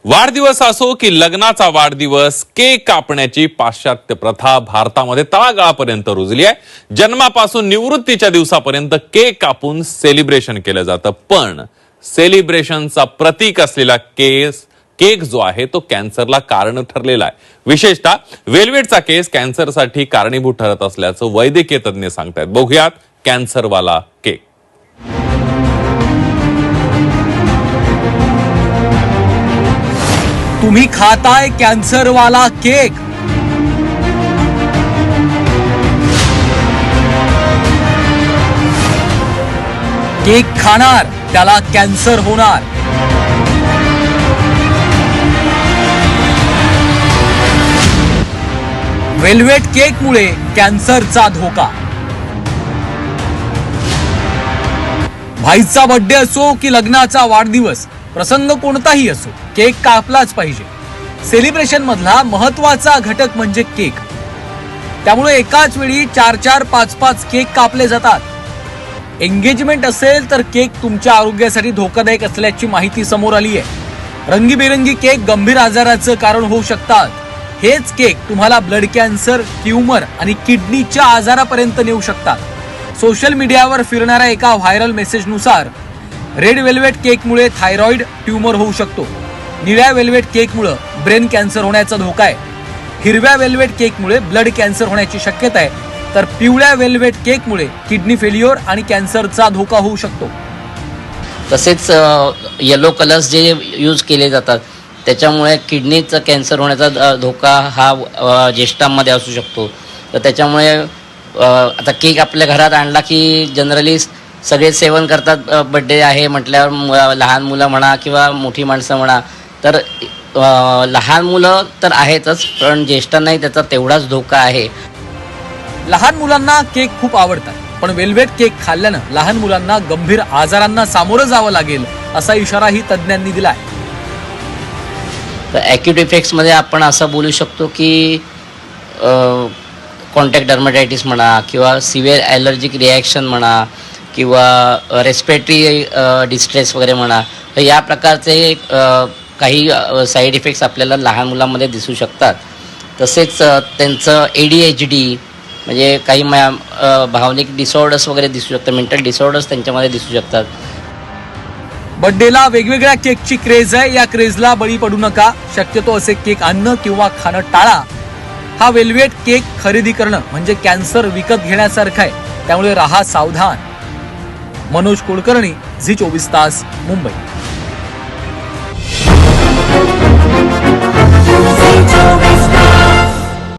वाढदिवस असो की लग्नाचा वाढदिवस, केक कापण्याची पाश्चात्य प्रथा भारतामध्ये तळागाळापर्यंत रुजली आहे। जन्मापासून निवृत्तीच्या दिवसापर्यंत केक कापून सेलिब्रेशन केलं जातं, पण सेलिब्रेशनचा प्रतीक असलेला केक जो आहे तो कॅन्सरला कारण ठरलेला आहे। विशेषतः वेलवेटचा केक कॅन्सरसाठी कारणीभूत ठरत असल्याचं वैद्यकीय तज्ञ सांगतात। बघूयात कॅन्सरवाला केक। तुम्ही खाताय कॅन्सर वाला केक। केक खाणार त्याला कॅन्सर होणार। वेलवेट केकमुळे कॅन्सरचा धोका। भाईचा बर्थडे असो की लग्नाचा वाढदिवस, प्रसंग कोणताही असो, केक कापलाच पाहिजे। सेलिब्रेशन मधला महत्वाचा घटक म्हणजे केक। त्यामुळे एकाच वेळी 4-4, 5-5 केक कापले जातात। एंगेजमेंट असेल तर केक तुमच्या आरोग्यासाठी धोकादायक असल्याची माहिती समोर आली आहे। रंगीबेरंगी केक गंभीर आजाराचं कारण होऊ शकतात। हेच केक तुम्हाला ब्लड कॅन्सर, ट्यूमर आणि किडनीच्या आजारापर्यंत नेऊ शकतात। सोशल मीडियावर फिरणाऱ्या एका व्हायरल मेसेजनुसार रेड वेल्वेट केकमुळे थायरॉइड ट्यूमर होऊ शकतो। निळ्या वेल्वेट केकमुळे ब्रेन कॅन्सर होण्याचा धोका आहे। हिरव्या वेल्वेट केकमुळे ब्लड कॅन्सर होण्याची शक्यता आहे, तर पिवळ्या वेल्वेट केकमुळे किडनी फेल्युअर आणि कॅन्सरचा धोका होऊ शकतो। तसेच येलो कलर्स जे यूज केले जातात त्याच्यामुळे किडनीचा कॅन्सर होण्याचा धोका हा ज्येष्ठांमध्ये असू शकतो। तर त्याच्यामुळे आता केक आपल्या घरात आणला की जनरली सगळे सेवन करतात। बर्थडे आहे म्हटल्यावर लहान मुलं म्हणा किंवा मोठी माणसं म्हणा, तर लहान मुलं तर आहेतच, पण ज्येष्ठांनाही त्याचा तेवढाच धोका आहे। लहान मुलांना केक खूप आवडतात, पण वेल्वेट केक खाल्ल्यानं लहान मुलांना गंभीर आजारांना सामोरं जावं लागेल असा इशाराही तज्ज्ञांनी दिलाय। तर ॲक्यूट इफेक्ट्समध्ये आपण असं बोलू शकतो की कॉन्टॅक्ट डर्मेटायटिस म्हणा किंवा सिव्हिअर ॲलर्जिक रिॲक्शन म्हणा किंवा रेस्पिरेटरी डिस्ट्रेस वगैरे म्हणा, तर या प्रकारचे काही साईड इफेक्ट्स आपल्याला लहान मुलांमध्ये दिसू शकतात। तसेच त्यांचं ADHD म्हणजे काही भावनिक डिसऑर्डर्स वगैरे दिसू शकतात, मेंटल डिसऑर्डर्स त्यांच्यामध्ये दिसू शकतात। बर्थडेला वेगवेगळ्या केकची क्रेज आहे, या क्रेजला बळी पडू नका। शक्यतो असे केक आणणं किंवा खाणं टाळा। हा वेल्वेट केक खरेदी करणं म्हणजे कॅन्सर विकत घेण्यासारखं आहे, त्यामुळे राहा सावधान। मनोज कुलकर्णी, झी 24 तास, मुंबई।